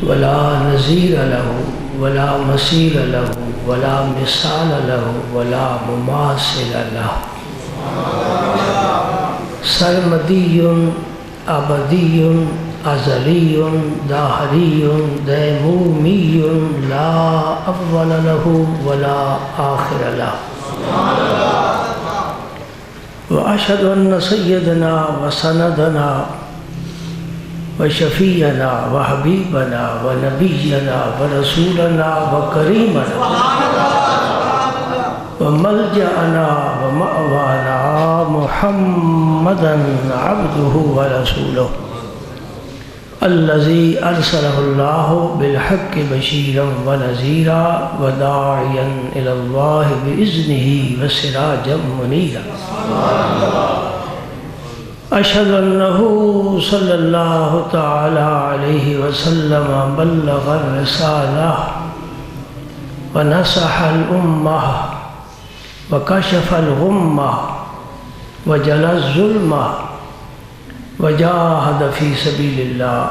ولا نظیر له ولا مثیل له ولا مثال له ولا مماثل له سرمدی ابدی ازلی داہری دیمومی لا اول له ولا آخر له واشهد ان سیدنا وسندنا وشفیعنا وحبیبنا ونبینا ورسولنا وکریمنا وملجأنا ومأوانا محمدا عبده ورسوله الذي أرسله الله بالحق بشيرا ونذيرا وداعيا إلى الله بإذنه وسراجا منيرا أشهد أنه صلى الله تعالى عليه وسلم بلغ الرسالة ونصح الأمة وكشف الغمة وجلى الظلمة وجاهد في سبيل الله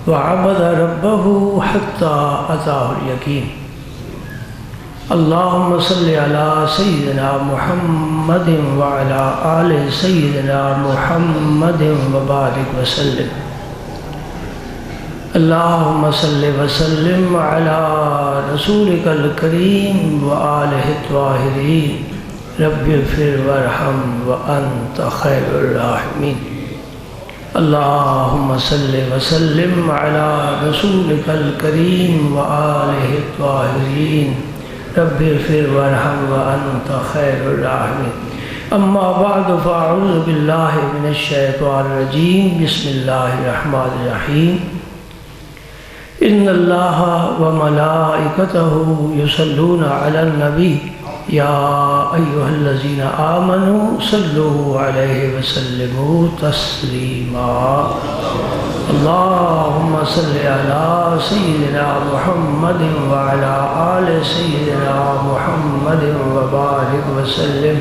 وعبد ربه حتى أتاه اليقين اللهم صل على سيدنا محمد وعلى آل سيدنا محمد وبارك وسلم اللهم صل وسلم على رسولك الكريم وآله الطاهرين رب اغفر وارحم وأنت خير الراحمين اللهم صل وسلم على رسولك الكريم وآله الطاهرين رب اغفر وارحم وأنت خير الراحمين أما بعد فأعوذ بالله من الشيطان الرجيم بسم الله الرحمن الرحيم إن الله وملائكته يصلون على النبي يا أيها الذين آمنوا صلوا عليه وسلموا تسليما اللهم صل على سيدنا محمد وعلى آل سيدنا محمد وبارك وسلم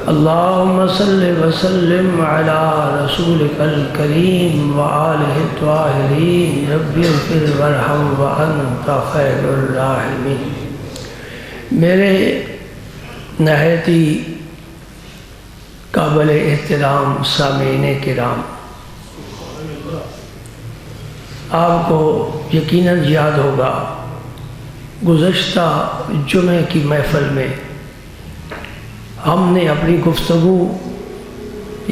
اللهم صل وسلم على رسولك الكريم وآله الطاهرين رب اغفر وارحم وأنت خير الراحمين میرے نہایتی قابل احترام سامعین کرام، آپ کو یقیناً یاد ہوگا گزشتہ جمعے کی محفل میں ہم نے اپنی گفتگو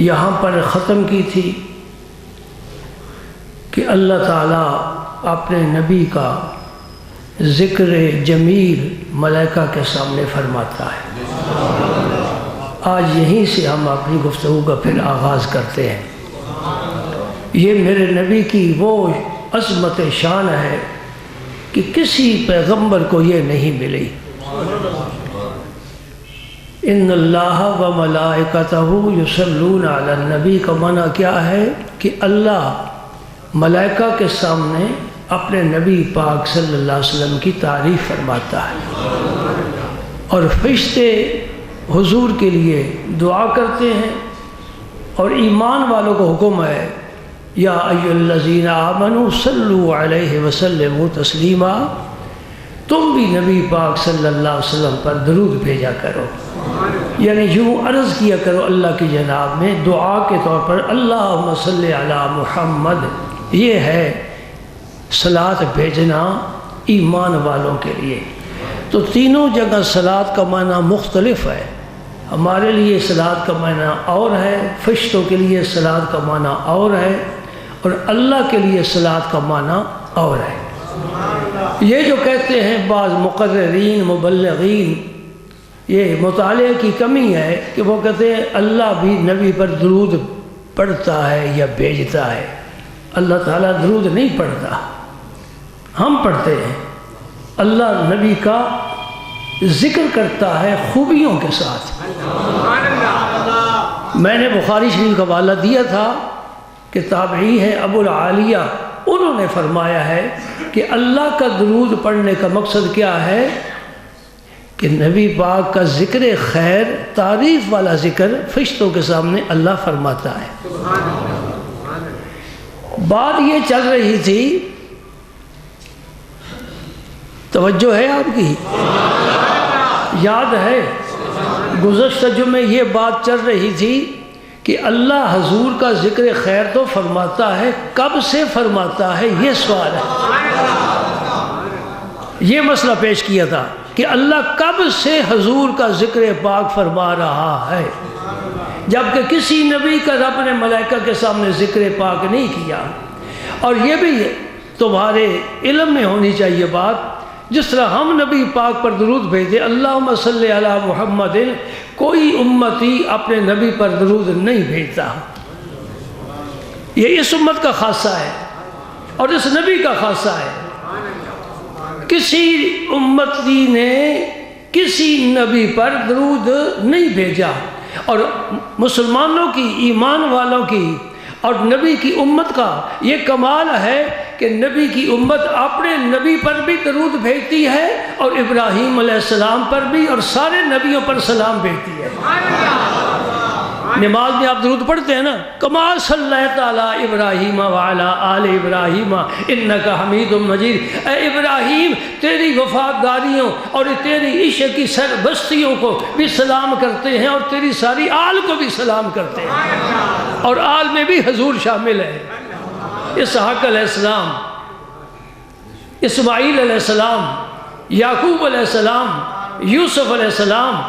یہاں پر ختم کی تھی کہ اللہ تعالیٰ اپنے نبی کا ذکر جمیل ملائکہ کے سامنے فرماتا ہے۔ آج یہیں سے ہم اپنی گفتگو کا پھر آغاز کرتے ہیں۔ یہ میرے نبی کی وہ عظمت شان ہے کہ کسی پیغمبر کو یہ نہیں ملی۔ ان اللہ و ملائکتہ یصلون علی النبی کا معنی کیا ہے کہ اللہ ملائکہ کے سامنے اپنے نبی پاک صلی اللہ علیہ وسلم کی تعریف فرماتا ہے، اور فرشتے حضور کے لیے دعا کرتے ہیں، اور ایمان والوں کو حکم ہے یا ایھا الذین آمنوا صلوا علیہ وسلموا تسلیما، تم بھی نبی پاک صلی اللہ علیہ وسلم پر درود بھیجا کرو، یعنی یوں عرض کیا کرو اللہ کی جناب میں دعا کے طور پر اللہم صلی علی محمد۔ یہ ہے صلاۃ بھیجنا ایمان والوں کے لیے۔ تو تینوں جگہ صلاۃ کا معنی مختلف ہے، ہمارے لیے صلاۃ کا معنی اور ہے، فرشتوں کے لیے صلاۃ کا معنی اور ہے، اور اللہ کے لیے صلاۃ کا معنی اور ہے۔ یہ جو کہتے ہیں بعض مقررین مبلغین، یہ مطالعے کی کمی ہے کہ وہ کہتے ہیں اللہ بھی نبی پر درود پڑھتا ہے یا بھیجتا ہے۔ اللہ تعالیٰ درود نہیں پڑھتا، ہم پڑھتے ہیں۔ اللہ نبی کا ذکر کرتا ہے خوبیوں کے ساتھ۔ میں نے بخاری شریف کا حوالہ دیا تھا کہ تابعی ہے ابو العالیہ، انہوں نے فرمایا ہے کہ اللہ کا درود پڑھنے کا مقصد کیا ہے کہ نبی پاک کا ذکر خیر، تعریف والا ذکر فرشتوں کے سامنے اللہ فرماتا ہے۔ بات یہ چل رہی تھی، توجہ ہے آپ کی؟ یاد ہے گزشتہ جمعے یہ بات چل رہی تھی کہ اللہ حضور کا ذکر خیر تو فرماتا ہے، کب سے فرماتا ہے یہ سوال ہے۔ یہ مسئلہ پیش کیا تھا کہ اللہ کب سے حضور کا ذکر پاک فرما رہا ہے، جبکہ کسی نبی کا رب نے ملائکہ کے سامنے ذکر پاک نہیں کیا۔ اور یہ بھی تمہارے علم میں ہونی چاہیے بات، جس طرح ہم نبی پاک پر درود بھیجے اللہم صلی علی محمد، کوئی امتی اپنے نبی پر درود نہیں بھیجتا۔ یہ اس امت کا خاصہ ہے اور اس نبی کا خاصہ ہے۔ کسی امتی نے کسی نبی پر درود نہیں بھیجا، اور مسلمانوں کی، ایمان والوں کی اور نبی کی امت کا یہ کمال ہے کہ نبی کی امت اپنے نبی پر بھی درود بھیجتی ہے اور ابراہیم علیہ السلام پر بھی اور سارے نبیوں پر سلام بھیجتی ہے۔ نماز میں آپ درود پڑھتے ہیں نا، کما صلیت علی ابراہیم وعلی آل ابراہیم انک حمید مجید۔ اے ابراہیم، تیری وفاداریوں اور تیری عشق کی سربستیوں کو بھی سلام کرتے ہیں اور تیری ساری آل کو بھی سلام کرتے ہیں، اور آل میں بھی حضور شامل ہے۔ اسحاق علیہ السلام، اسماعیل علیہ السلام، یعقوب علیہ السلام، یوسف علیہ السلام،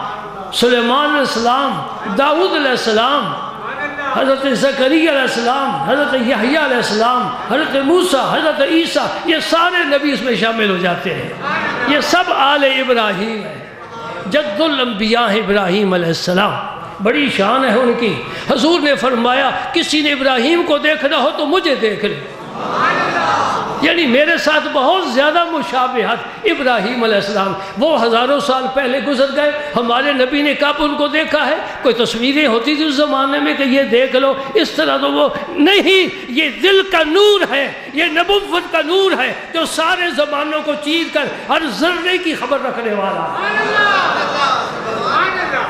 سلیمان علیہ السلام، داؤد علیہ السلام، حضرت زکریا علیہ السلام، حضرت یحییٰ علیہ السلام، حضرت موسیٰ، حضرت عیسیٰ، یہ سارے نبی اس میں شامل ہو جاتے ہیں۔ یہ سب آل ابراہیم ہے، جد الانبیاء ابراہیم علیہ السلام، بڑی شان ہے ان کی۔ حضور نے فرمایا کسی نے ابراہیم کو دیکھنا ہو تو مجھے دیکھ لے، یعنی میرے ساتھ بہت زیادہ مشابہت۔ ابراہیم علیہ السلام وہ ہزاروں سال پہلے گزر گئے، ہمارے نبی نے کب ان کو دیکھا ہے؟ کوئی تصویریں ہوتی تھی اس زمانے میں کہ یہ دیکھ لو، اس طرح تو وہ نہیں۔ یہ دل کا نور ہے، یہ نبوت کا نور ہے جو سارے زمانوں کو چیر کر ہر ذرے کی خبر رکھنے والا ہے۔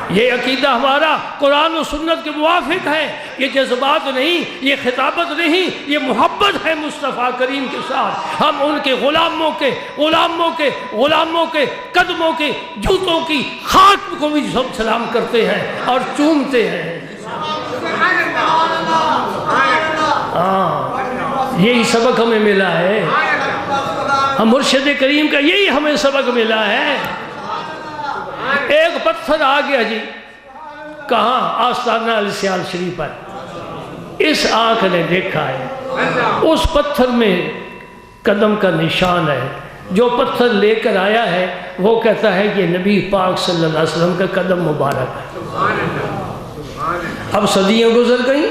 یہ عقیدہ ہمارا قرآن و سنت کے موافق ہے، یہ جذبات نہیں، یہ خطابت نہیں، یہ محبت ہے مصطفیٰ کریم کے ساتھ۔ ہم ان کے غلاموں کے قدموں کے جوتوں کی خاک کو بھی سب سلام کرتے ہیں اور چومتے ہیں۔ یہی سبق ہمیں ملا ہے، ہم مرشد کریم کا یہی ہمیں سبق ملا ہے۔ ایک پتھر آ گیا جی، کہاں؟ آستانہ السیال شریف پر، اس آنکھ نے دیکھا ہے، اس پتھر میں قدم کا نشان ہے۔ جو پتھر لے کر آیا ہے وہ کہتا ہے کہ نبی پاک صلی اللہ علیہ وسلم کا قدم مبارک ہے۔ اب صدیاں گزر گئیں،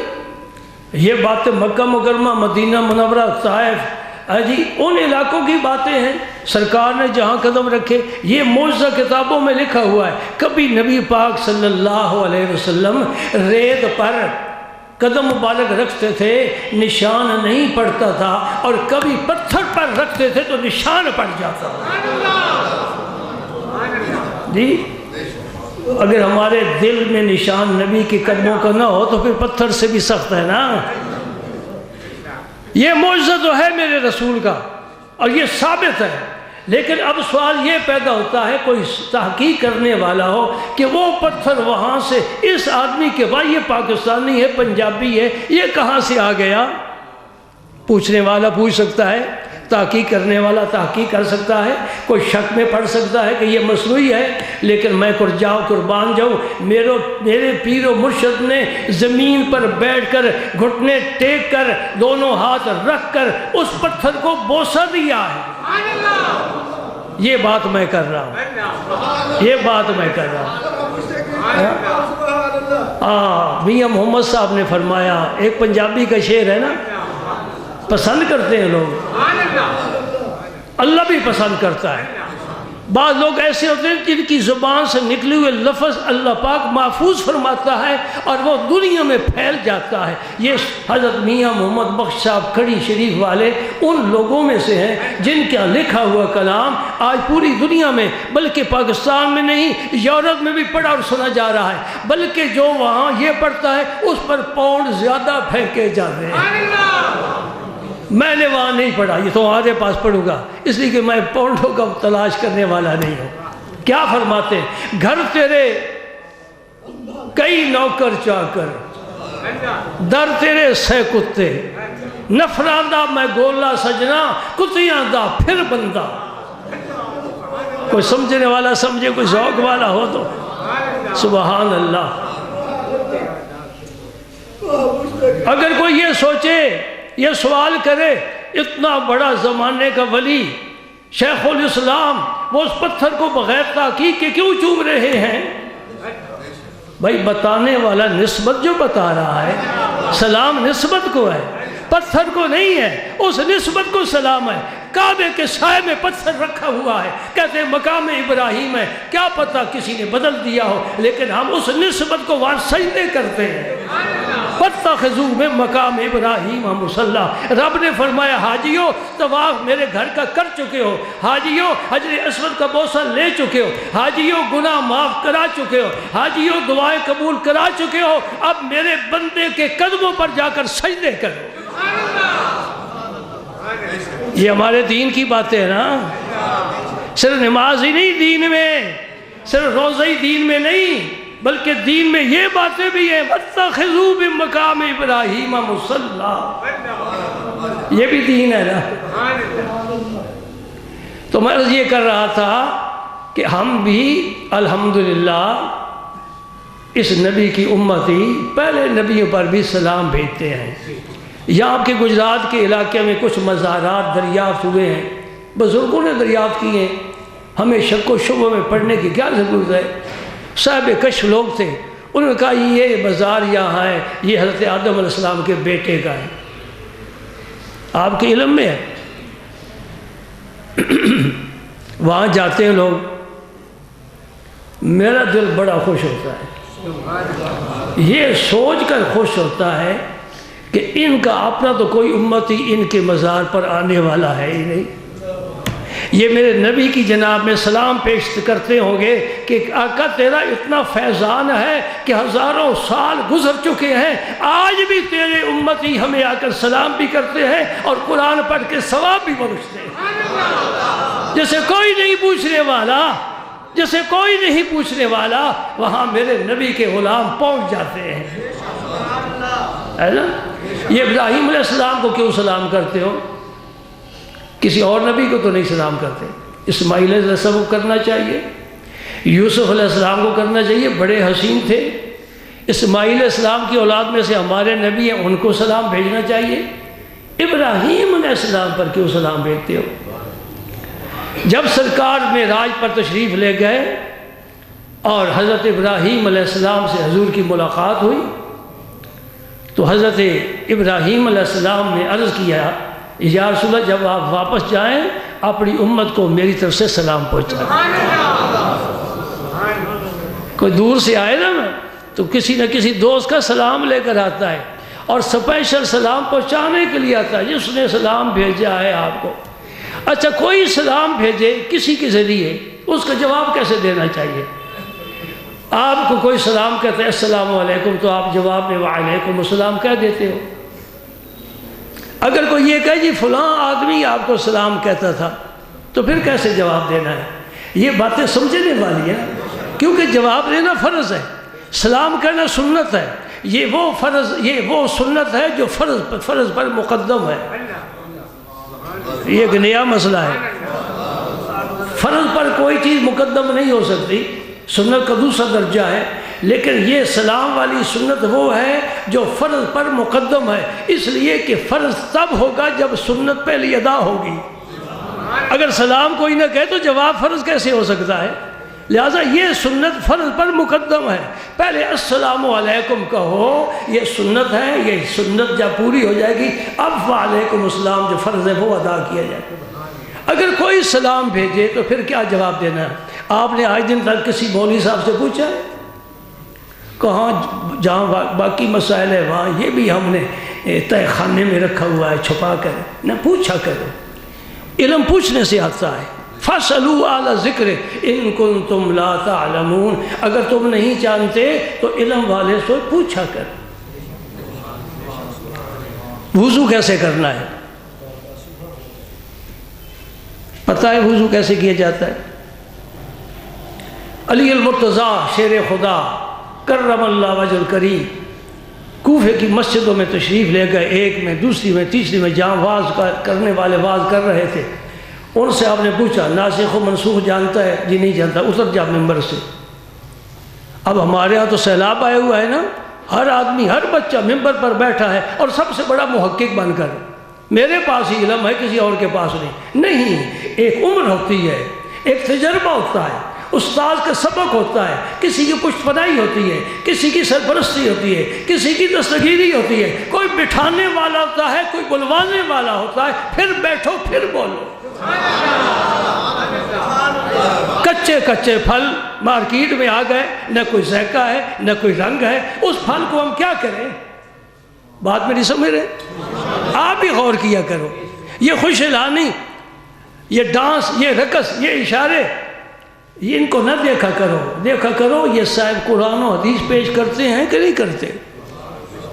یہ باتیں مکہ مکرمہ، مدینہ منورہ، طائف، جی ان علاقوں کی باتیں ہیں۔ سرکار نے جہاں قدم رکھے، یہ معجزہ کتابوں میں لکھا ہوا ہے۔ کبھی نبی پاک صلی اللہ علیہ وسلم ریت پر قدم مبارک رکھتے تھے، نشان نہیں پڑتا تھا، اور کبھی پتھر پر رکھتے تھے تو نشان پڑ جاتا جی۔ اگر ہمارے دل میں نشان نبی کے قدموں کا نہ ہو تو پھر پتھر سے بھی سخت ہے نا۔ یہ معجزہ تو ہے میرے رسول کا اور یہ ثابت ہے، لیکن اب سوال یہ پیدا ہوتا ہے، کوئی تحقیق کرنے والا ہو کہ وہ پتھر وہاں سے اس آدمی کے بھائی یہ پاکستانی ہے، پنجابی ہے، یہ کہاں سے آ گیا؟ پوچھنے والا پوچھ سکتا ہے، تحقیق کرنے والا تحقیق کر سکتا ہے، کوئی شک میں پڑ سکتا ہے کہ یہ مصنوعی ہے، لیکن میں قربان جاؤں، میرے پیر و مرشد نے زمین پر بیٹھ کر گھٹنے ٹیک کر دونوں ہاتھ رکھ کر اس پتھر کو بوسہ دیا ہے۔ یہ بات میں کر رہا ہوں، یہ بات میں کر رہا ہوں۔ میاں محمد صاحب نے فرمایا، ایک پنجابی کا شعر ہے نا، پسند کرتے ہیں لوگ، اللہ بھی پسند کرتا ہے۔ بعض لوگ ایسے ہوتے ہیں جن کی زبان سے نکلے ہوئے لفظ اللہ پاک محفوظ فرماتا ہے اور وہ دنیا میں پھیل جاتا ہے۔ یہ حضرت میاں محمد بخش صاحب کھڑی شریف والے ان لوگوں میں سے ہیں جن کا لکھا ہوا کلام آج پوری دنیا میں، بلکہ پاکستان میں نہیں، یورپ میں بھی پڑھا اور سنا جا رہا ہے، بلکہ جو وہاں یہ پڑھتا ہے اس پر پاؤنڈ زیادہ پھینکے جاتے ہیں۔ میں نے وہاں نہیں پڑھا، یہ تو آدھے پاس پڑھوں گا، اس لیے کہ میں پونڈوں کا تلاش کرنے والا نہیں ہوں۔ کیا فرماتے ہیں؟ گھر تیرے کئی نوکر چاکر، در تیرے سہ کتے، نفراندا میں گولا سجنا، کتیاں دا پھر بندہ۔ کوئی سمجھنے والا سمجھے، کوئی ذوق والا ہو تو سبحان اللہ۔ اگر کوئی یہ سوچے، یہ سوال کرے، اتنا بڑا زمانے کا ولی شیخ الاسلام، وہ اس پتھر کو بغیر تحقیق کے کیوں چوم رہے ہیں؟ بھائی بتانے والا نسبت جو بتا رہا ہے، سلام نسبت کو ہے، پتھر کو نہیں ہے، اس نسبت کو سلام ہے۔ کعبے کے سائے میں پتھر رکھا ہوا ہے، کہتے ہیں مقام ابراہیم ہے، کیا پتہ کسی نے بدل دیا ہو، لیکن ہم اس نسبت کو وہاں سجدے کرتے ہیں۔ فاتخذوا من مقام ابراہیم مصلی، رب نے فرمایا حاجیو طواف میرے گھر کا کر چکے ہو، حاجیو حجر اسود کا بوسہ لے چکے ہو، حاجیو گناہ معاف کرا چکے ہو، حاجیو دعائیں قبول کرا چکے ہو، اب میرے بندے کے قدموں پر جا کر سجدے کرو۔ یہ ہمارے دین کی باتیں ہیں نا، صرف نماز ہی نہیں دین میں، صرف روزہ ہی دین میں نہیں، بلکہ دین میں یہ باتیں بھی ہیں، وَاتَّخِذُوا مِن مَقَامِ إِبْرَاهِيمَ مُصَلًّى، یہ بھی دین ہے نا۔ تو میں عرض یہ کر رہا تھا کہ ہم بھی الحمدللہ اس نبی کی امتی، پہلے نبیوں پر بھی سلام بھیجتے ہیں۔ یہاں آپ کے گجرات کے علاقے میں کچھ مزارات دریافت ہوئے ہیں، بزرگوں نے دریافت کیے ہیں، ہمیں شک و شبہ میں پڑھنے کی کیا ضرورت ہے؟ صاحب کشف لوگ تھے، انہوں نے کہا یہ مزار یہاں ہے، یہ حضرت آدم علیہ السلام کے بیٹے کا ہے۔ آپ کے علم میں ہے؟ وہاں جاتے ہیں لوگ، میرا دل بڑا خوش ہوتا ہے، یہ سوچ کر خوش ہوتا ہے کہ ان کا اپنا تو کوئی امتی ان کے مزار پر آنے والا ہے ہی نہیں۔ یہ میرے نبی کی جناب میں سلام پیش کرتے ہوں گے کہ آقا تیرا اتنا فیضان ہے کہ ہزاروں سال گزر چکے ہیں، آج بھی تیرے امتی ہمیں آ کر سلام بھی کرتے ہیں اور قرآن پڑھ کے ثواب بھی بخشتے ہیں۔ جیسے کوئی نہیں پوچھنے والا، جیسے کوئی نہیں پوچھنے والا، وہاں میرے نبی کے غلام پہنچ جاتے ہیں، ہے نا؟ یہ ابراہیم علیہ السلام کو کیوں سلام کرتے ہو؟ کسی اور نبی کو تو نہیں سلام کرتے۔ اسماعیل علیہ السلام کو کرنا چاہیے، یوسف علیہ السلام کو کرنا چاہیے، بڑے حسین تھے۔ اسماعیل علیہ السلام کی اولاد میں سے ہمارے نبی ہیں، ان کو سلام بھیجنا چاہیے۔ ابراہیم علیہ السلام پر کیوں سلام بھیجتے ہو؟ جب سرکار معراج پر تشریف لے گئے اور حضرت ابراہیم علیہ السلام سے حضور کی ملاقات ہوئی تو حضرت ابراہیم علیہ السلام نے عرض کیا یا رسول اللہ جب آپ واپس جائیں اپنی امت کو میری طرف سے سلام پہنچائیں۔ کوئی دور سے آئے نا تو کسی نہ کسی دوست کا سلام لے کر آتا ہے اور اسپیشل سلام پہنچانے کے لیے آتا ہے جس نے سلام بھیجا ہے آپ کو۔ اچھا کوئی سلام بھیجے کسی کے ذریعے، اس کا جواب کیسے دینا چاہیے؟ آپ کو کوئی سلام کہتا ہے السلام علیکم تو آپ جواب میں وعلیکم السلام کہہ دیتے ہو۔ اگر کوئی یہ کہے جی فلاں آدمی آپ کو سلام کہتا تھا تو پھر کیسے جواب دینا ہے؟ یہ باتیں سمجھنے والی ہیں، کیونکہ جواب دینا فرض ہے، سلام کہنا سنت ہے۔ یہ وہ سنت ہے جو فرض پر مقدم ہے۔ یہ ایک نیا مسئلہ ہے، فرض پر کوئی چیز مقدم نہیں ہو سکتی، سنت کا دوسرا درجہ ہے، لیکن یہ سلام والی سنت وہ ہے جو فرض پر مقدم ہے، اس لیے کہ فرض تب ہوگا جب سنت پہلی ادا ہوگی۔ اگر سلام کوئی نہ کہے تو جواب فرض کیسے ہو سکتا ہے؟ لہٰذا یہ سنت فرض پر مقدم ہے، پہلے السلام علیکم کہو، یہ سنت ہے، یہ سنت جب پوری ہو جائے گی اب وعلیکم السلام جو فرض ہے وہ ادا کیا جائے گا۔ اگر کوئی سلام بھیجے تو پھر کیا جواب دینا ہے؟ آپ نے آج دن تک کسی مولوی صاحب سے پوچھا ہے؟ کہاں جہاں باقی مسائل ہے وہاں یہ بھی ہم نے تہ خانے میں رکھا ہوا ہے چھپا کر، نہ پوچھا کرو، علم پوچھنے سے آتا ہے۔ فَاسْأَلُوا أَهْلَ الذِّكْرِ إِن كُنتُمْ لَا تَعْلَمُونَ، اگر تم نہیں جانتے تو علم والے سے پوچھا کر۔ وضو کیسے کرنا ہے؟ پتہ ہے وضو کیسے کیا جاتا ہے؟ علی المرتضیٰ شیر خدا کرم اللہ وجہ الکریم کوفے کی مسجدوں میں تشریف لے گئے، ایک میں، دوسری میں، تیسری میں، جہاں واز کرنے والے واز کر رہے تھے، ان سے آپ نے پوچھا ناسخ و منسوخ جانتا ہے؟ جی نہیں جانتا، اتر جا ممبر سے۔ اب ہمارے ہاں تو سیلاب آیا ہوا ہے نا، ہر آدمی ہر بچہ ممبر پر بیٹھا ہے اور سب سے بڑا محقق بن کر میرے پاس ہی علم ہے، کسی اور کے پاس نہیں۔ ایک عمر ہوتی ہے، ایک تجربہ ہوتا ہے، استاد کا سبق ہوتا ہے، کسی کی پشت پناہی ہوتی ہے، کسی کی سرپرستی ہوتی ہے، کسی کی دستگیری ہوتی ہے، کوئی بٹھانے والا ہوتا ہے، کوئی بلوانے والا ہوتا ہے، پھر بیٹھو پھر بولو۔ کچے کچے پھل مارکیٹ میں آ گئے، نہ کوئی ذائقہ ہے نہ کوئی رنگ ہے، اس پھل کو ہم کیا کریں؟ بات میری سمجھ رہے؟ آپ بھی غور کیا کرو، یہ خوش اعلانی، یہ ڈانس، یہ رقص، یہ اشارے، یہ ان کو نہ دیکھا کرو، دیکھا کرو یہ صاحب قرآن و حدیث پیش کرتے ہیں کہ نہیں کرتے۔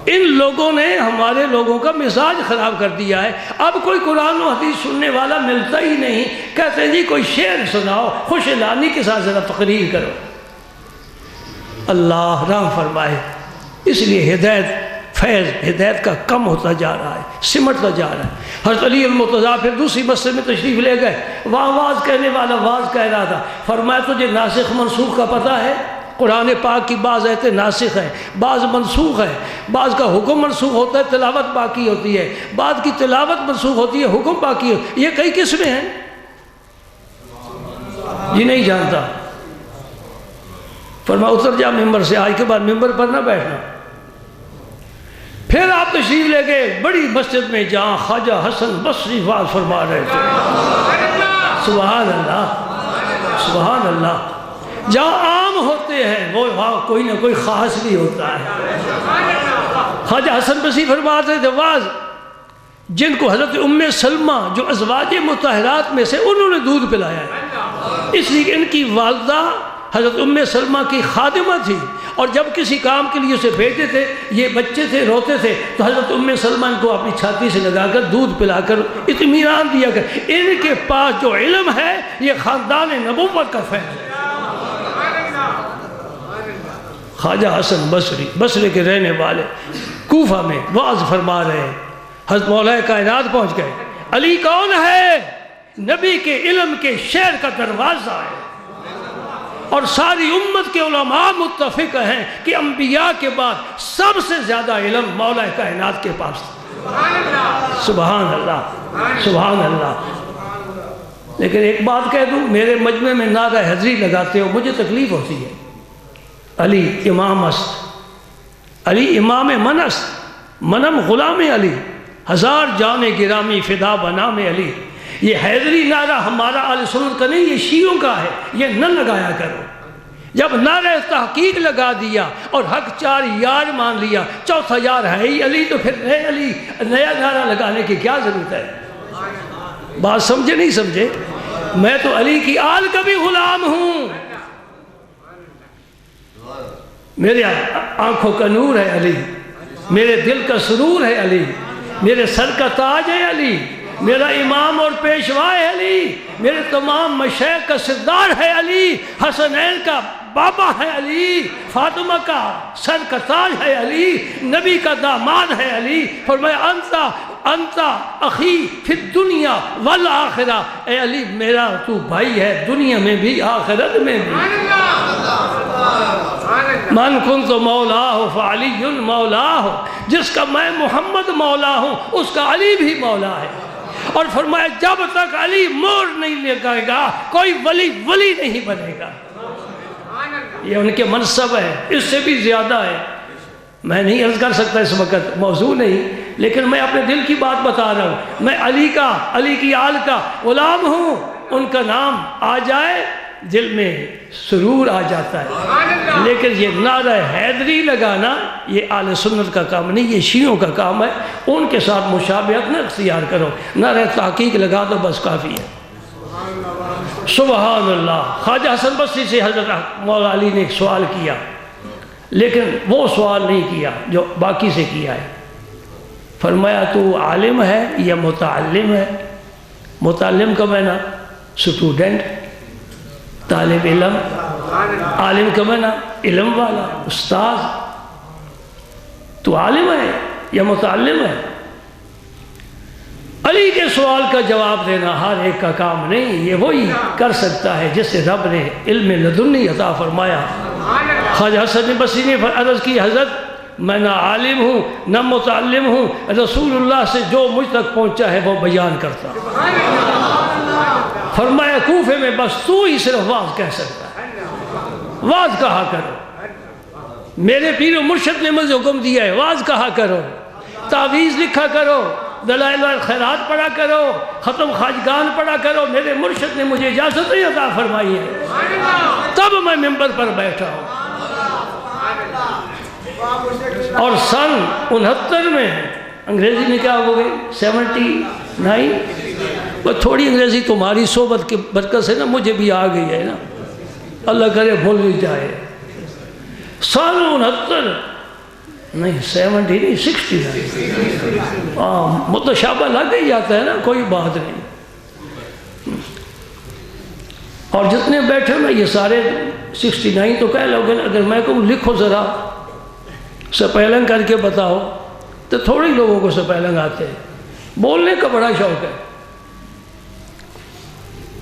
ان لوگوں نے ہمارے لوگوں کا مزاج خراب کر دیا ہے، اب کوئی قرآن و حدیث سننے والا ملتا ہی نہیں، کہتے ہیں جی کوئی شعر سناؤ، خوش اعلانی کے ساتھ ذرا تقریر کرو۔ اللہ رحم فرمائے، اس لیے ہدایت فیض ہدایت کا کم ہوتا جا رہا ہے، سمٹتا جا رہا ہے۔ حضرت علی المرتضیٰ پھر دوسری مسجد میں تشریف لے گئے، وہاں واز کہنے والا واز کہہ رہا تھا، فرمایا تجھے ناسخ منسوخ کا پتہ ہے؟ قرآن پاک کی بعض آیتیں ناسخ ہیں، بعض منسوخ ہیں، بعض کا حکم منسوخ ہوتا ہے، تلاوت باقی ہوتی ہے، بعض کی تلاوت منسوخ ہوتی ہے، حکم باقی ہوتا ہے، یہ کئی قسمیں ہیں؟ یہ نہیں جانتا۔ فرمایا اتر جا ممبر سے، آج کے بعد ممبر پر نہ بیٹھنا۔ پھر آپ تشریف لے گئے بڑی مسجد میں جہاں خواجہ حسن بصری واز فرما رہے تھے، سبحان اللہ سبحان اللہ، جہاں عام ہوتے ہیں وہ وہاں کوئی نہ کوئی خاص بھی ہوتا ہے۔ خواجہ حسن بصری فرماتے تھے واز جن کو حضرت ام سلمہ جو ازواج مطہرات میں سے انہوں نے دودھ پلایا ہے، اس لیے ان کی والدہ حضرت ام سلمہ کی خادمہ تھی، اور جب کسی کام کے لیے اسے بھیجتے تھے، یہ بچے تھے روتے تھے تو حضرت ام سلمہ ان کو اپنی چھاتی سے لگا کر دودھ پلا کر اطمینان دیا کر، ان کے پاس جو علم ہے یہ خاندان نبوت کا فیض ہے۔ خواجہ حسن بصری بصرے کے رہنے والے کوفہ میں واز فرما رہے ہیں، حضرت مولا کائنات پہنچ گئے، علی کون ہے؟ نبی کے علم کے شہر کا دروازہ ہے، اور ساری امت کے علماء متفق ہیں کہ انبیاء کے بعد سب سے زیادہ علم مولا کائنات کے پاس تھا۔ سبحان اللہ سبحان اللہ۔ لیکن ایک بات کہہ دوں، میرے مجمع میں نعرہ حیدری لگاتے ہو، مجھے تکلیف ہوتی ہے۔ علی امام است، علی امام من است، منم غلام علی، ہزار جان گرامی فدا بنام علی۔ یہ حیدری نعرہ ہمارا اہل سنت کا نہیں، یہ شیعوں کا ہے، یہ نہ لگایا کرو۔ جب نعرہ تحقیق لگا دیا اور حق چار یار مان لیا، چوتھا یار ہے ہی علی، تو پھر نئے علی نیا نعرہ لگانے کی کیا ضرورت ہے؟ بات سمجھے نہیں سمجھے؟ میں تو علی کی آل کا بھی غلام ہوں، میرے آنکھوں کا نور ہے علی، میرے دل کا سرور ہے علی، میرے سر کا تاج ہے علی، میرا امام اور پیشوا ہے علی، میرے تمام مشائخ کا سردار ہے علی، حسنین کا بابا ہے علی، فاطمہ کا سر کا تاج ہے علی، نبی کا داماد ہے علی۔ فرمایا انتا اخی فی الدنیا والآخرہ، اے علی میرا تو بھائی ہے دنیا میں بھی آخرت میں بھی۔ من کنت مولاہ فعلی مولاہ، جس کا میں محمد مولا ہوں اس کا علی بھی مولا ہے۔ اور فرمایا جب تک علی مور نہیں لگائے گا کوئی ولی ولی نہیں بنے گا۔ یہ ان کے منصب ہے، اس سے بھی زیادہ ہے، میں نہیں عرض کر سکتا اس وقت، موضوع نہیں، لیکن میں اپنے دل کی بات بتا رہا ہوں۔ میں علی کی آل کا غلام ہوں، ان کا نام آ جائے دل میں سرور آ جاتا ہے، لیکن یہ نعرہ حیدری لگانا یہ اہل سنت کا کام نہیں، یہ شیعوں کا کام ہے، ان کے ساتھ مشابہت نہ اختیار کرو، نعرہ تحقیق لگا دو بس کافی ہے۔ سبحان اللہ۔ خواجہ حسن بصری سے حضرت مولا علی نے ایک سوال کیا، لیکن وہ سوال نہیں کیا جو باقی سے کیا ہے۔ فرمایا تو عالم ہے یا متعلم ہے؟ متعلم کا معنی اسٹوڈنٹ، طالب علم، عالم کا معنی علم والا، استاذ. تو عالم ہے یا متعلم ہے؟ علی کے سوال کا جواب دینا ہر ایک کا کام نہیں، یہ وہی کر سکتا ہے جسے رب نے علم لدنی عطا فرمایا. خواجہ حسن بصری نے عرض کی حضرت میں نہ عالم ہوں نہ متعلم ہوں، رسول اللہ سے جو مجھ تک پہنچا ہے وہ بیان کرتا. فرمایا کوفے میں بس تو ہی صرف واز کہہ سکتا ہے، واز کہا کرو. میرے پیر و مرشد نے مجھے حکم دیا ہے واز کہا کرو، تعویذ لکھا کرو، دلائل الخیرات پڑھا کرو، ختم خواجگان پڑھا کرو. میرے مرشد نے مجھے اجازت نہیں عطا فرمائی ہے، تب میں ممبر پر بیٹھا ہوں. اور سن 69 میں انگریزی میں کیا ہو گئی 79، وہ تھوڑی انگریزی تمہاری صحبت کی برکت سے نا مجھے بھی آ گئی ہے نا، اللہ کرے بھول بھی جائے. سن 69 نہیں 70 نہیں 69، متشابہ لگ ہی جاتا ہے نا، کوئی بات نہیں. اور جتنے بیٹھے نا یہ سارے 69 تو کہہ لو گے نا. اگر میں کہوں لکھو ذرا سپیلنگ کر کے بتاؤ تو تھوڑی لوگوں کو سپیلنگ آتے ہیں، بولنے کا بڑا شوق ہے.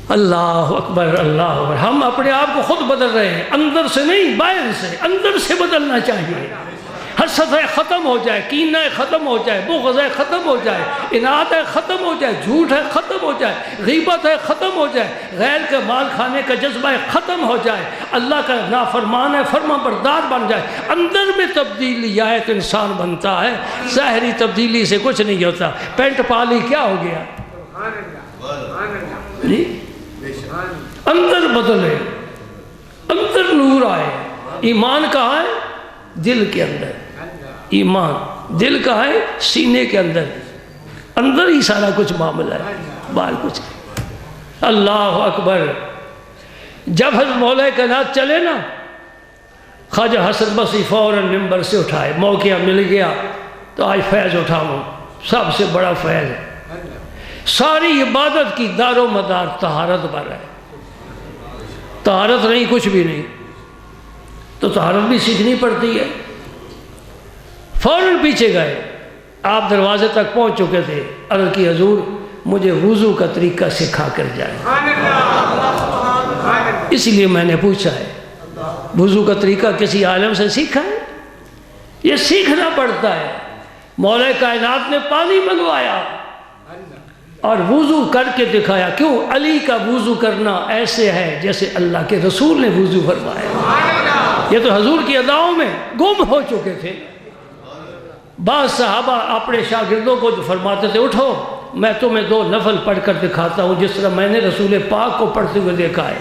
اللہ اکبر اللہ اکبر. ہم اپنے آپ کو خود بدل رہے ہیں، اندر سے نہیں باہر سے. اندر سے بدلنا چاہیے. حسد ہے ختم ہو جائے، کینہ ہے ختم ہو جائے، بغض ہے ختم ہو جائے، اناد ہے ختم ہو جائے، جھوٹ ہے ختم ہو جائے، غیبت ہے ختم ہو جائے، غیر کے مال کھانے کا جذبہ ہے ختم ہو جائے، اللہ کا نافرمان ہے فرما بردار بن جائے. اندر میں تبدیلی آئے تو انسان بنتا ہے، ظاہری تبدیلی سے کچھ نہیں ہوتا. پینٹ پالی کیا ہو گیا جی؟ اندر بدلے، اندر نور آئے. ایمان کہاں ہے؟ دل کے اندر. ایمان دل کہاں ہے؟ سینے کے اندر. اندر ہی سارا کچھ معاملہ ہے، باہر کچھ. اللہ اکبر. جب حضرت مولا کائنات چلے نا، خواجہ حسن بصری فوراً ممبر سے اٹھائے. موقع مل گیا تو آج فیض اٹھاؤں، سب سے بڑا فیض ہے. ساری عبادت کی دار و مدار طہارت پر ہے. طہارت نہیں کچھ بھی نہیں، تو طہارت بھی سیکھنی پڑتی ہے. فوراً پیچھے گئے. آپ دروازے تک پہنچ چکے تھے. عرض کی حضور مجھے وضو کا طریقہ سکھا کر جائے. اس لیے میں نے پوچھا ہے وضو کا طریقہ کسی عالم سے سیکھا ہے؟ یہ سیکھنا پڑتا ہے. مولا کائنات نے پانی منگوایا اور وضو کر کے دکھایا. کیوں؟ علی کا وضو کرنا ایسے ہے جیسے اللہ کے رسول نے وضو فرمایا. یہ تو حضور کی اداؤں میں گم ہو چکے تھے. بعض صحابہ اپنے شاگردوں کو جو فرماتے تھے اٹھو میں تمہیں 2 نفل پڑھ کر دکھاتا ہوں جس طرح میں نے رسول پاک کو پڑھتے ہوئے دیکھا ہے.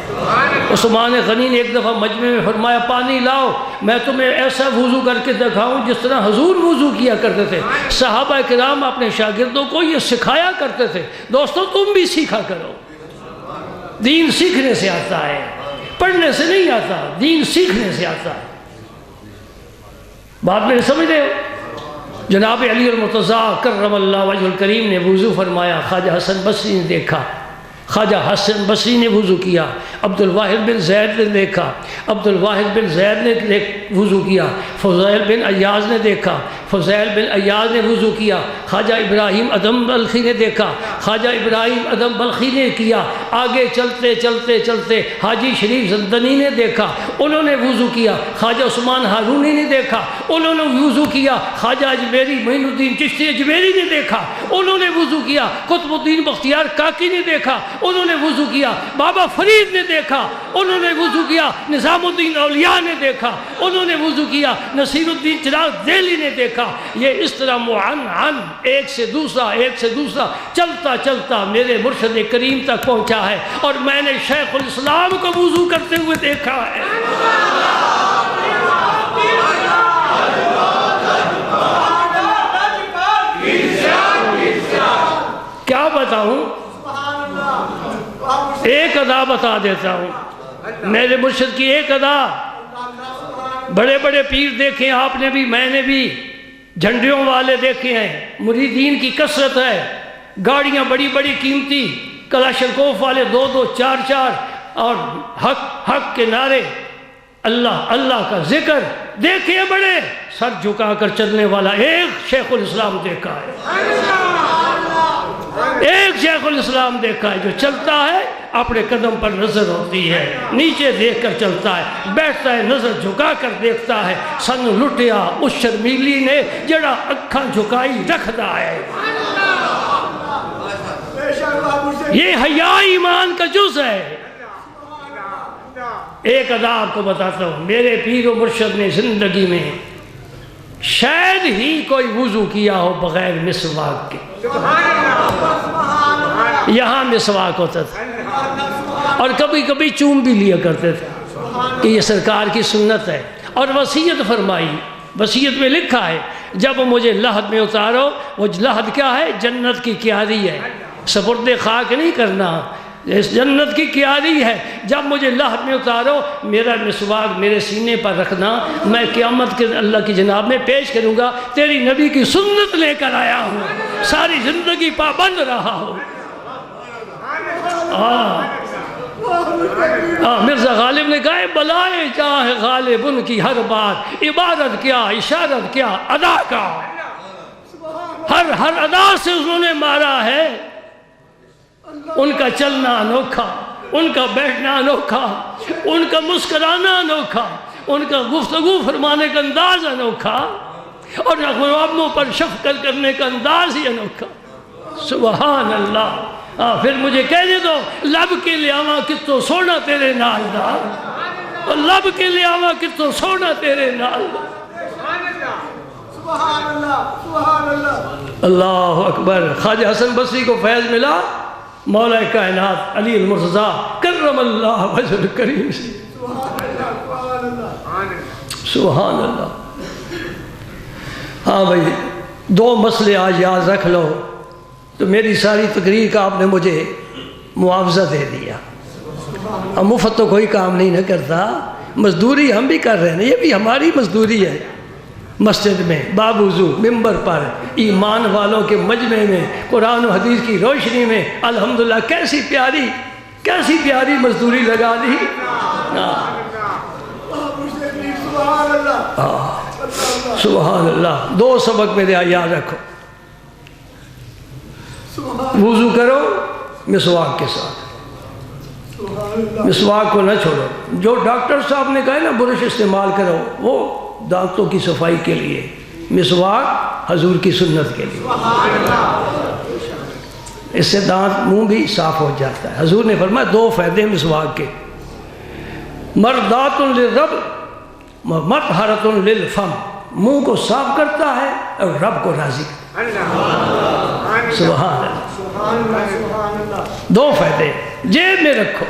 عثمان غنی نے ایک دفعہ مجمع میں فرمایا پانی لاؤ میں تمہیں ایسا وضو کر کے دکھاؤں جس طرح حضور وضو کیا کرتے تھے. صحابہ کرام اپنے شاگردوں کو یہ سکھایا کرتے تھے. دوستو تم بھی سیکھا کرو. دین سیکھنے سے آتا ہے، پڑھنے سے نہیں آتا. دین سیکھنے سے آتا ہے. بات میرے سمجھ رہے ہو؟ جناب علی المرتضیٰ کرم اللہ وجہ الکریم نے وضو فرمایا. خواجہ حسن بصری نے دیکھا، خواجہ حسن بصری نے وضو کیا. عبد الواحد بن زید نے دیکھا، عبد الواحد بن زید نے وضو کیا. فضیل بن ایاز نے دیکھا، فضیل بن ایاز نے وضو کیا. خواجہ ابراہیم ادم بلخی نے دیکھا، خواجہ ابراہیم ادم بلخی نے کیا. آگے چلتے چلتے چلتے حاجی شریف زندنی نے دیکھا، انہوں نے وضو کیا. خواجہ عثمان ہارونی نے دیکھا، انہوں نے وضو کیا. خواجہ اجمیری معین الدین چشتی اجمیری نے دیکھا، انہوں نے وضو کیا. قطب الدین بختیار کاکی نے دیکھا، انہوں نے وضو کیا. بابا فرید نے دیکھا، انہوں نے وضو کیا. نظام الدین اولیاء نے دیکھا، انہوں نے وضو کیا. نصیر الدین چراغ دہلی نے دیکھا. یہ اس طرح معن ایک سے دوسرا چلتا چلتا میرے مرشد کریم تک پہنچا ہے. اور میں نے شیخ الاسلام کو وضو کرتے ہوئے دیکھا ہے. کیا بتاؤں؟ ایک ادا بتا دیتا ہوں. میرے مرشد کی ایک ادا. بڑے بڑے پیر دیکھے آپ نے بھی، میں نے بھی. جھنڈیوں والے دیکھے ہیں. مریدین کی کثرت ہے. گاڑیاں بڑی بڑی قیمتی. کلاشنکوف والے 2-2 4-4 اور حق حق کے نعرے، اللہ اللہ کا ذکر دیکھیے، بڑے سر جھکا کر چلنے والا ایک شیخ الاسلام دیکھا ہے، ایک شیخ الاسلام دیکھا ہے جو چلتا ہے اپنے قدم پر نظر ہوتی ہے، نیچے دیکھ کر چلتا ہے، بیٹھتا ہے نظر جھکا کر دیکھتا ہے، سن لٹیا اس شرمیلی نے جڑا اکھاں جھکائی رکھتا ہے۔ یہ حیا ایمان کا جز ہے۔ ایک ادا آپ کو بتاتا ہوں، میرے پیر و مرشد نے زندگی میں شاید ہی کوئی وضو کیا ہو بغیر مسواک کے۔ یہاں مسواک ہوتا تھا اور کبھی کبھی چوم بھی لیا کرتے تھے کہ یہ سرکار کی سنت ہے، اور وصیت فرمائی، وصیت میں لکھا ہے جب مجھے لحد میں اتارو، وہ لحد کیا ہے؟ جنت کی کیاری ہے، سپرد خاک نہیں کرنا، اس جنت کی کیاری ہے، جب مجھے لحد میں اتارو میرا مسواک میرے سینے پر رکھنا، میں قیامت کے اللہ کی جناب میں پیش کروں گا، تیری نبی کی سنت لے کر آیا ہوں، ساری زندگی پابند رہا ہوں۔ مرزا غالب نے کہا بلائے چاہے غالب ان کی ہر بات، عبادت کیا اشارت کیا ادا کا، ہر ادا سے انہوں نے مارا ہے۔ ان کا چلنا انوکھا، ان کا بیٹھنا انوکھا، ان کا مسکرانا انوکھا، ان کا گفتگو فرمانے کا انداز انوکھا، اور غلاموں پر شفقت کرنے کا انداز ہی انوکھا۔ سبحان اللہ۔ پھر مجھے کہنے دو لب کے لیاواں کتوں سونا تیرے نال دا، اور لب کے لیاواں کتوں سونا تیرے نال دا۔ سبحان اللہ سبحان اللہ۔ اللہ اکبر۔ خواجہ حسن بصری کو فیض ملا مولا کائنات علی المرتضیٰ کرم اللہ وجہ الکریم سے۔ سبحان اللہ۔ ہاں بھائی، 2 مسئلے آج یاد رکھ لو تو میری ساری تقریر کا آپ نے مجھے معاوضہ دے دیا۔ اب مفت تو کوئی کام نہیں نہ کرتا، مزدوری ہم بھی کر رہے ہیں، یہ بھی ہماری مزدوری ہے۔ مسجد میں باوضو ممبر پر ایمان والوں کے مجمع میں قرآن و حدیث کی روشنی میں الحمدللہ کیسی پیاری مزدوری لگا دی۔ سبحان اللہ۔ 2 سبق میرے یاد رکھو، وضو کرو مسواک کے ساتھ، مسواک کو نہ چھوڑو۔ جو ڈاکٹر صاحب نے کہا ہے نا برش استعمال کرو، وہ دانتوں کی صفائی کے لیے، مسواک حضور کی سنت کے لیے، اس سے دانت منہ بھی صاف ہو جاتا ہے۔ حضور نے فرمایا 2 فائدے مسواک کے، مردات للرب مطہرۃ للفم، منہ کو صاف کرتا ہے اور رب کو راضی کرتا ہے۔ سبحان اللہ۔ 2 فائدے جیب میں رکھو۔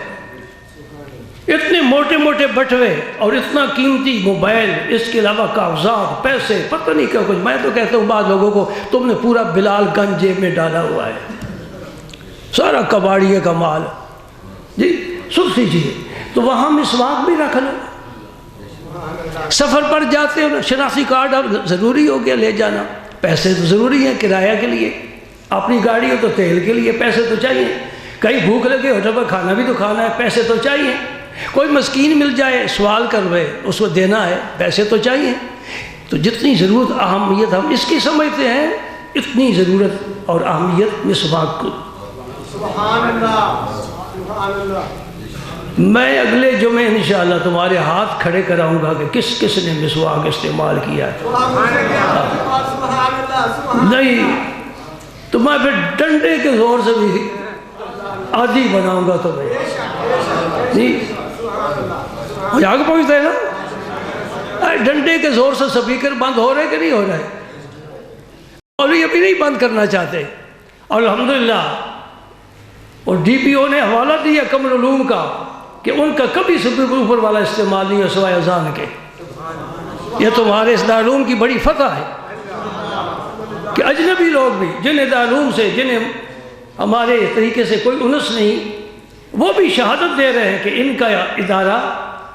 اتنے موٹے موٹے بٹوے اور اتنا قیمتی موبائل، اس کے علاوہ کاغذات، پیسے، پتہ نہیں کیا کچھ۔ میں تو کہتا ہوں بعض لوگوں کو تم نے پورا بلال گنج جیب میں ڈالا ہوا ہے، سارا کباڑیے کا مال جی، سن لیجیے۔ تو وہاں مسواک بھی رکھ لو۔ سفر پر جاتے ہو، شناختی کارڈ اب ضروری ہو گیا لے جانا، پیسے تو ضروری ہیں کرایہ کے لیے، اپنی گاڑی ہو تو تیل کے لیے پیسے تو چاہیے، کہیں بھوک لگے ہوٹل پر کھانا بھی تو کھانا ہے، پیسے تو چاہیے، کوئی مسکین مل جائے سوال کروے اس کو دینا ہے، پیسے تو چاہیے۔ تو جتنی ضرورت اہمیت ہم اس کی سمجھتے ہیں، اتنی ضرورت اور اہمیت مسواک کو۔ سبحان اللہ سبحان اللہ۔ میں اگلے جمعے انشاءاللہ تمہارے ہاتھ کھڑے کراؤں گا کہ کس کس نے مسواک استعمال کیا ہے۔ نہیں تو میں پھر ڈنڈے کے زور سے بھی عادی بناؤں گا تمہیں جی، آگے پہنچتا ہے نا، ڈنڈے کے زور سے سپیکر بند ہو رہے کہ نہیں ہو رہے، اور یہ بھی نہیں بند کرنا چاہتے۔ اور الحمدللہ اور ڈی پی او نے حوالہ دیا قمر علوم کا کہ ان کا کبھی سپیکر اوپر والا استعمال نہیں ہے سوائے اذان کے۔ یہ تمہارے اس دارالعلوم کی بڑی فتح ہے کہ اجنبی لوگ بھی جنہیں دارالعلوم سے، جنہیں ہمارے طریقے سے کوئی انس نہیں، وہ بھی شہادت دے رہے ہیں کہ ان کا ادارہ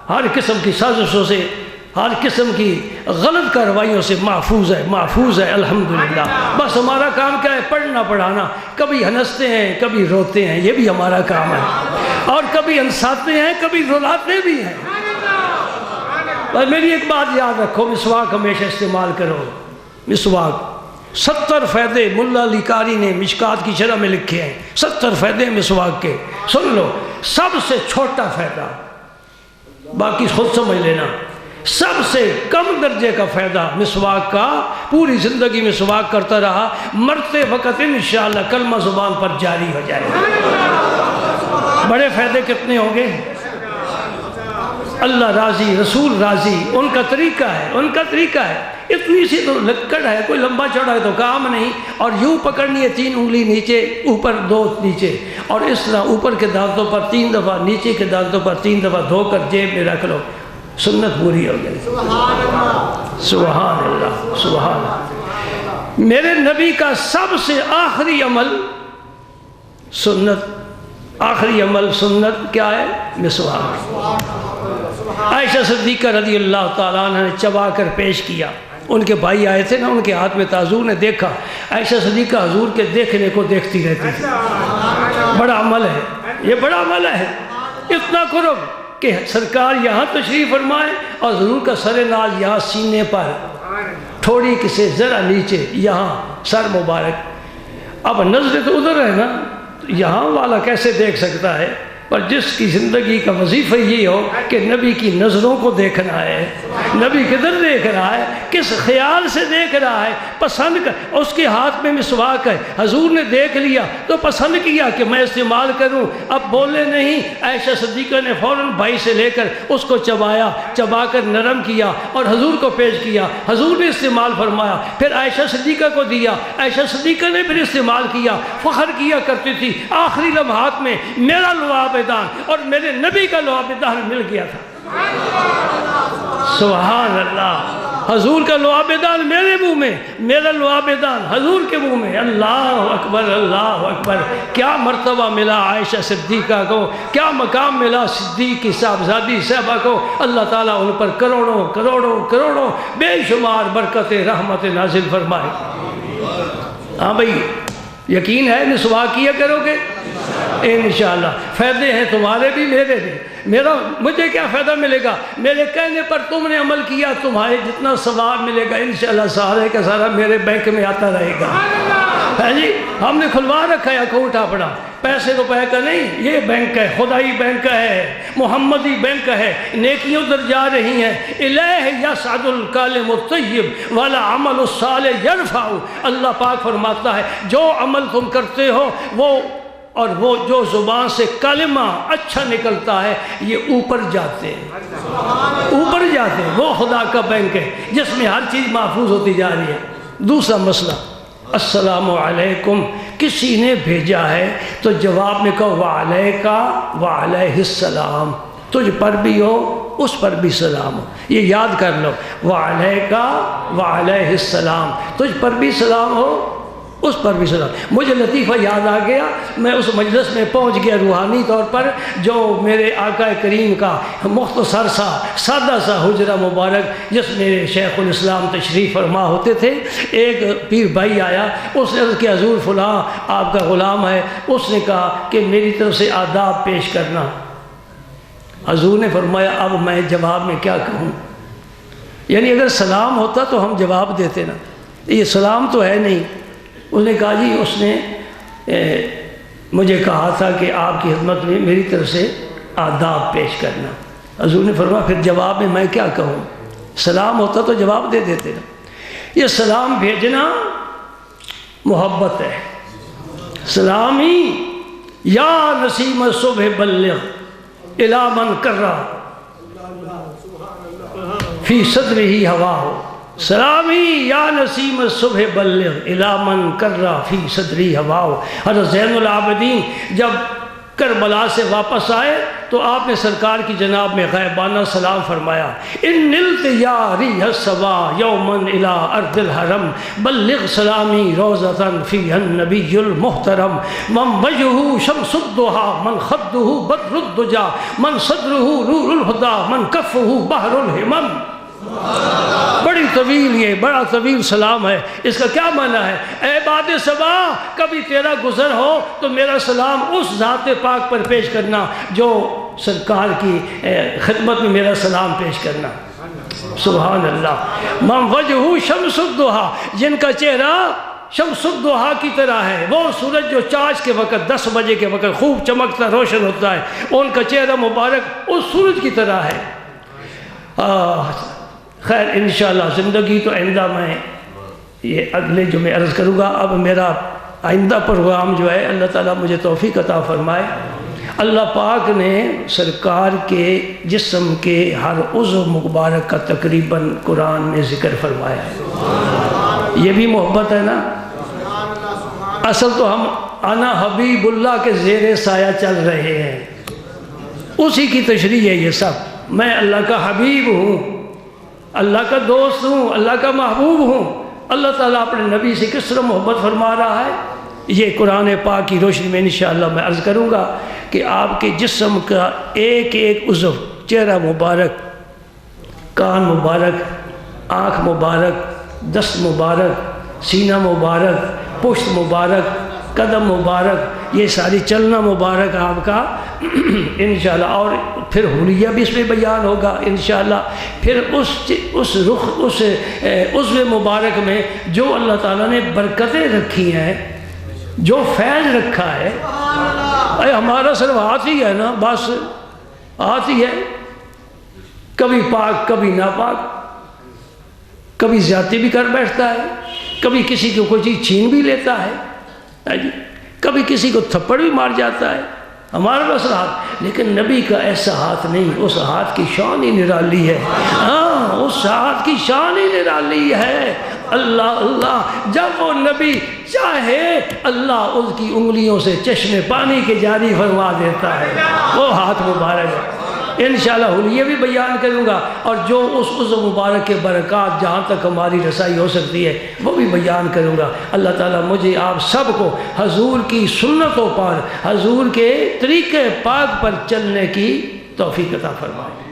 ہر قسم کی سازشوں سے ہر قسم کی غلط کارروائیوں سے محفوظ ہے الحمدللہ۔ بس ہمارا کام کیا ہے؟ پڑھنا پڑھانا، کبھی ہنستے ہیں کبھی روتے ہیں، یہ بھی ہمارا کام ہے، اور کبھی ہنساتے ہیں کبھی رلاتے بھی ہیں۔ بس میری ایک بات یاد رکھو، مسواک ہمیشہ استعمال کرو۔ مسواک 70 فائدے ملا علی قاری نے مشکات کی شرح میں لکھے ہیں، 70 فائدے مسواک کے، سن لو۔ سب سے چھوٹا فائدہ، باقی خود سمجھ لینا، سب سے کم درجے کا فائدہ مسواک کا، پوری زندگی مسواک کرتا رہا، مرتے وقت انشاءاللہ کلمہ زبان پر جاری ہو جائے گا۔ بڑے فائدے کتنے ہوں گے؟ اللہ راضی، رسول راضی، ان کا طریقہ ہے۔ اتنی سی تو لکڑ ہے، کوئی لمبا چوڑا ہے تو کام نہیں، اور یوں پکڑنی ہے 3 انگلی نیچے، اوپر 2 نیچے، اور اس طرح اوپر کے دانتوں پر 3 دفعہ، نیچے کے دانتوں پر 3 دفعہ دھو کر جیب میں رکھ لو، سنت پوری ہو گئی۔ سبحان اللہ، سبحان اللہ۔ میرے نبی کا سب سے آخری عمل سنت کیا ہے؟ مسواک۔ عائشہ صدیقہ رضی اللہ تعالیٰ عنہ نے چبا کر پیش کیا، ان کے بھائی آئے تھے نا، ان کے ہاتھ میں حضور نے دیکھا، عائشہ صدیقہ حضور کے دیکھنے کو دیکھتی رہتی تھی۔ بڑا عمل ہے یہ، بڑا عمل ہے، اتنا قرب کہ سرکار یہاں تشریف فرمائے اور حضور کا سر ناز یہاں سینے پر، تھوڑی کسی ذرا نیچے، یہاں سر مبارک۔ اب نظر تو ادھر ہے نا، یہاں والا کیسے دیکھ سکتا ہے؟ پر جس کی زندگی کا وظیفہ یہ ہو کہ نبی کی نظروں کو دیکھنا ہے، نبی کدھر دیکھ رہا ہے، کس خیال سے دیکھ رہا ہے، پسند کر، اس کے ہاتھ میں مسواک ہے، حضور نے دیکھ لیا تو پسند کیا کہ میں استعمال کروں، اب بولے نہیں۔ عائشہ صدیقہ نے فوراً بھائی سے لے کر اس کو چبا کر نرم کیا اور حضور کو پیش کیا، حضور نے استعمال فرمایا، پھر عائشہ صدیقہ کو دیا، عائشہ صدیقہ نے پھر استعمال کیا، فخر کیا کرتی تھی آخری لمحات میں میرا لعاب دان اور میرے نبی کا لعاب دان مل گیا تھا۔ سبحان اللہ، حضور کا لعاب دان میرے منہ میں، میرا لعاب دان حضور کے منہ میں۔ اللہ اکبر، اللہ اکبر۔ کیا مرتبہ ملا عائشہ صدیقہ کو، کیا مقام ملا صدیق کی صاحبزادی صاحبہ کو، اللہ تعالیٰ ان پر کروڑوں کروڑوں کروڑوں بے شمار برکت رحمت نازل فرمائے۔ ہاں بھائی، یقین ہے مسواک کیا کرو گے انشاءاللہ، فائدے ہیں تمہارے بھی میرے بھی۔ مجھے کیا فائدہ ملے گا؟ میرے کہنے پر تم نے عمل کیا، تمہارے جتنا ثواب ملے گا انشاءاللہ سارے کا سارا میرے بینک میں آتا رہے گا۔ ہے جی، ہم نے کھلوا رکھا ہے اکاؤنٹ اپنا، پیسے روپے کا نہیں، یہ بینک ہے، خدائی بینک ہے، محمدی بینک ہے، نیکیوں در جا رہی ہیں۔ الیہ یصعد الکلم الطیب والعمل الصالح یرفع۔ اللہ پاک فرماتا ہے جو عمل تم کرتے ہو وہ جو زبان سے کلمہ اچھا نکلتا ہے یہ اوپر جاتے ہیں، وہ خدا کا بینک ہے جس میں ہر چیز محفوظ ہوتی جا رہی ہے۔ دوسرا مسئلہ، السلام علیکم کسی نے بھیجا ہے تو جواب میں کہو وعلیکا وعلیہ السلام، تجھ پر بھی ہو اس پر بھی سلام ہو، یہ یاد کر لو، وعلیکا وعلیہ السلام، تجھ پر بھی سلام ہو اس پر بھی سلام۔ مجھے لطیفہ یاد آ گیا، میں اس مجلس میں پہنچ گیا روحانی طور پر، جو میرے آقا کریم کا مختصر سا سادہ سا حجرہ مبارک جس میں شیخ الاسلام تشریف فرما ہوتے تھے۔ ایک پیر بھائی آیا، اس نے عرض کیا حضور فلاں آپ کا غلام ہے، اس نے کہا کہ میری طرف سے آداب پیش کرنا۔ حضور نے فرمایا اب میں جواب میں کیا کہوں، یعنی اگر سلام ہوتا تو ہم جواب دیتے نا، یہ سلام تو ہے نہیں۔ اس نے کہا جی اس نے مجھے کہا تھا کہ آپ کی خدمت میں میری طرف سے آداب پیش کرنا۔ حضور نے فرمایا پھر جواب میں کیا کہوں، سلام ہوتا تو جواب دے دیتے نا۔ یہ سلام بھیجنا محبت ہے، سلامی یا نسیم صبح بلغ الی من کرہ فی صدرہ ہواہ، سلامی یا نسیم الصبح بلغ الی من کرہ فی صدری ہواہ۔ حضرت زین العابدین جب کربلا سے واپس آئے تو آپ نے سرکار کی جناب میں غیبانہ سلام فرمایا، ان نلت یا ریح السوا یومن الی ارض الحرم بلغ سلامی روضۃ فیہا النبی المحترم من وجہہ شمس الضحیٰ من خدہ بدر الدجیٰ من صدرہ نور الہدیٰ من کفہ بحر الہمم۔ بڑی طویل، یہ بڑا طویل سلام ہے۔ اس کا کیا معنی ہے؟ اے باد صبا، کبھی تیرا گزر ہو تو میرا سلام اس ذات پاک پر پیش کرنا جو سرکار کی خدمت میں میرا سلام پیش کرنا۔ سبحان اللہ۔ من وجہہ شمس الضحیٰ، جن کا چہرہ شمس الضحیٰ کی طرح ہے، وہ سورج جو چاش کے وقت 10 بجے کے وقت خوب چمکتا روشن ہوتا ہے، ان کا چہرہ مبارک اس سورج کی طرح ہے۔ خیر انشاءاللہ زندگی تو آئندہ میں یہ اگلے جو میں عرض کروں گا۔ اب میرا آئندہ پروگرام جو ہے اللہ تعالیٰ مجھے توفیق عطا فرمائے۔ اللہ پاک نے سرکار کے جسم کے ہر عضو مبارک کا تقریباً قرآن میں ذکر فرمایا ہے۔ یہ بھی محبت ہے نا؟ اصل تو ہم انا حبیب اللہ کے زیر سایہ چل رہے ہیں، اسی کی تشریح ہے یہ سب۔ میں اللہ کا حبیب ہوں، اللہ کا دوست ہوں، اللہ کا محبوب ہوں۔ اللہ تعالیٰ اپنے نبی سے کس طرح محبت فرما رہا ہے، یہ قرآن پاک کی روشنی میں انشاءاللہ میں عرض کروں گا کہ آپ کے جسم کا ایک ایک عضو، چہرہ مبارک، کان مبارک، آنکھ مبارک، دست مبارک، سینہ مبارک، پشت مبارک، قدم مبارک، یہ ساری چلنا مبارک آپ کا انشاءاللہ۔ اور پھر حلیہ بھی اس میں بیان ہوگا انشاءاللہ۔ پھر اس عضو مبارک میں جو اللہ تعالیٰ نے برکتیں رکھی ہیں، جو فیض رکھا ہے، اے ہمارا صرف ہاتھ ہی ہے نا، بس ہاتھ ہی ہے، کبھی پاک کبھی ناپاک، کبھی زیادتی بھی کر بیٹھتا ہے، کبھی کسی کو کوئی چیز چھین بھی لیتا ہے، کبھی کسی کو تھپڑ بھی مار جاتا ہے، ہمارا بس ہاتھ۔ لیکن نبی کا ایسا ہاتھ نہیں، اس ہاتھ کی شان ہی نرالی ہے۔ ہاں، اس ہاتھ کی شان ہی نرالی ہے۔ اللہ اللہ، جب وہ نبی چاہے اللہ اس کی انگلیوں سے چشمے پانی کے جاری فرما دیتا ہے، وہ ہاتھ مبارک ہے۔ انشاءاللہ حلیہ بھی بیان کروں گا، اور جو اس عضو مبارک کے برکات جہاں تک ہماری رسائی ہو سکتی ہے وہ بھی بیان کروں گا۔ اللہ تعالیٰ مجھے آپ سب کو حضور کی سنتوں پر، حضور کے طریقے پاک پر چلنے کی توفیق عطا فرمائے۔